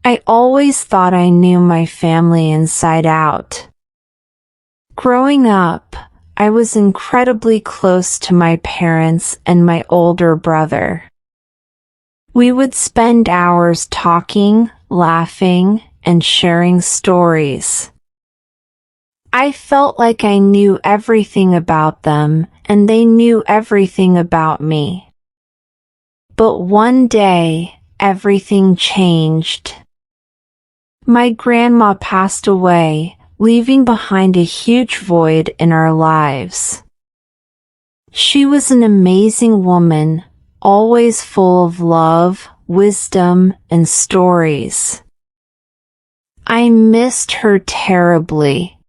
I always thought I knew my family inside out. Growing up, I was incredibly close to my parents and my older brother. We would spend hours talking, laughing, and sharing stories. I felt like I knew everything about them, and they knew everything about me. But one day, everything changed. My grandma passed away, leaving behind a huge void in our lives. She was an amazing woman, always full of love, wisdom, and stories. I missed her terribly.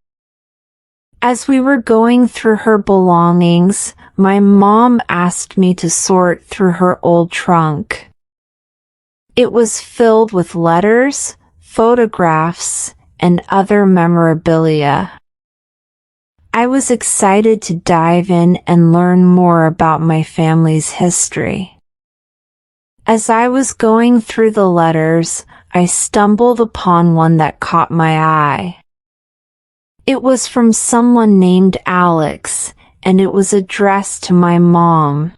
As we were going through her belongings, my mom asked me to sort through her old trunk. It was filled with letters, photographs, and other memorabilia. I was excited to dive in and learn more about my family's history. As I was going through the letters, I stumbled upon one that caught my eye. It was from someone named Alex, and it was addressed to my mom.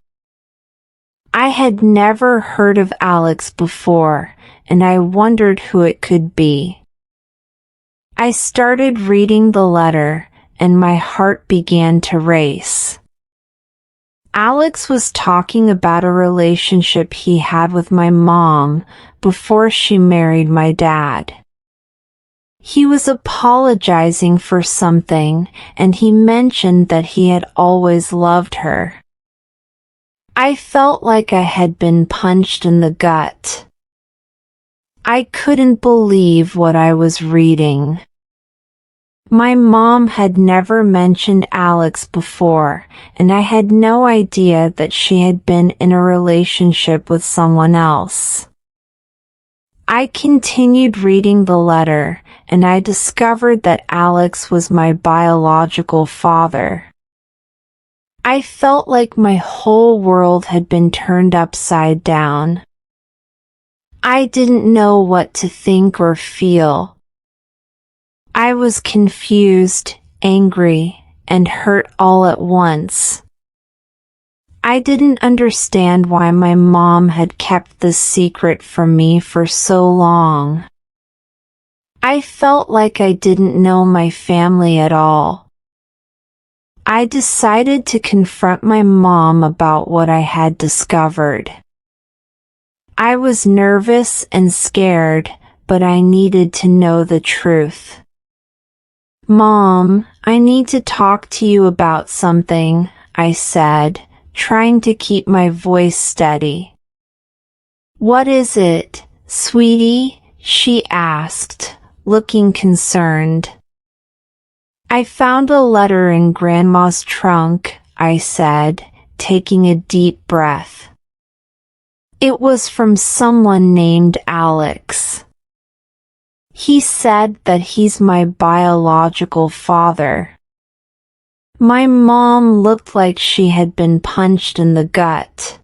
I had never heard of Alex before, and I wondered who it could be. I started reading the letter, and my heart began to race. Alex was talking about a relationship he had with my mom before she married my dad. He was apologizing for something, and he mentioned that he had always loved her. I felt like I had been punched in the gut. I couldn't believe what I was reading. My mom had never mentioned Alex before, and I had no idea that she had been in a relationship with someone else. I continued reading the letter, and I discovered that Alex was my biological father. I felt like my whole world had been turned upside down. I didn't know what to think or feel. I was confused, angry, and hurt all at once. I didn't understand why my mom had kept this secret from me for so long. I felt like I didn't know my family at all. I decided to confront my mom about what I had discovered. I was nervous and scared, but I needed to know the truth. "Mom, I need to talk to you about something," I said, trying to keep my voice steady. "What is it, sweetie?" she asked, looking concerned. "I found a letter in Grandma's trunk," I said, taking a deep breath. It was from someone named Alex. He said that he's my biological father. My mom looked like she had been punched in the gut.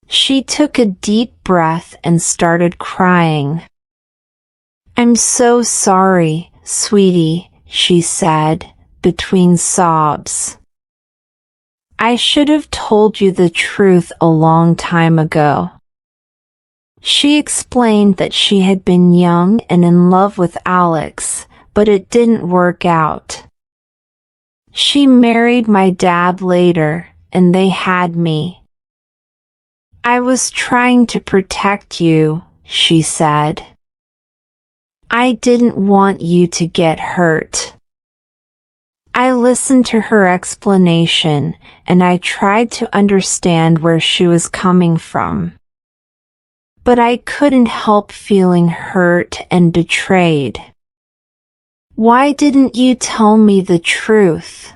She took a deep breath and started crying. "I'm so sorry, sweetie," she said, between sobs. "I should have told you the truth a long time ago." She explained that she had been young and in love with Alex, but it didn't work out. She married my dad later, and they had me. "I was trying to protect you," she said. "I didn't want you to get hurt." I listened to her explanation, and I tried to understand where she was coming from. But I couldn't help feeling hurt and betrayed. "Why didn't you tell me the truth?"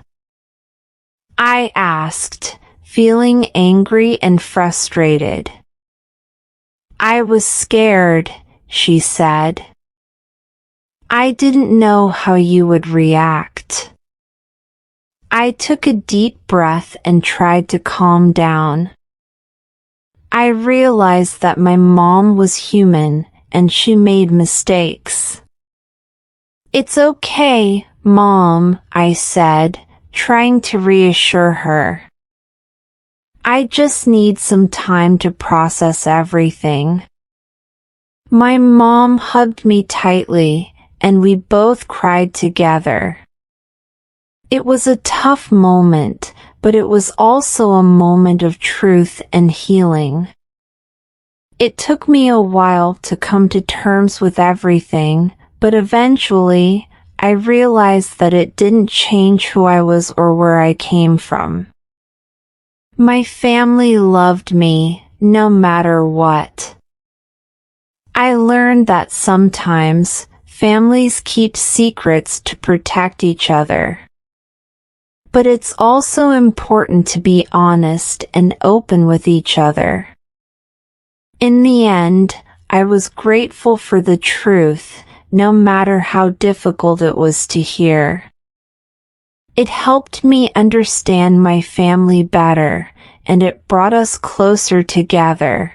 I asked, feeling angry and frustrated. "I was scared," she said. "I didn't know how you would react." I took a deep breath and tried to calm down. I realized that my mom was human, and she made mistakes. "It's okay, Mom," I said, trying to reassure her. "I just need some time to process everything." My mom hugged me tightly, and we both cried together. It was a tough moment, but it was also a moment of truth and healing. It took me a while to come to terms with everything, but eventually, I realized that it didn't change who I was or where I came from. My family loved me, no matter what. I learned that sometimes, families keep secrets to protect each other. But it's also important to be honest and open with each other. In the end, I was grateful for the truth, no matter how difficult it was to hear. It helped me understand my family better, and it brought us closer together.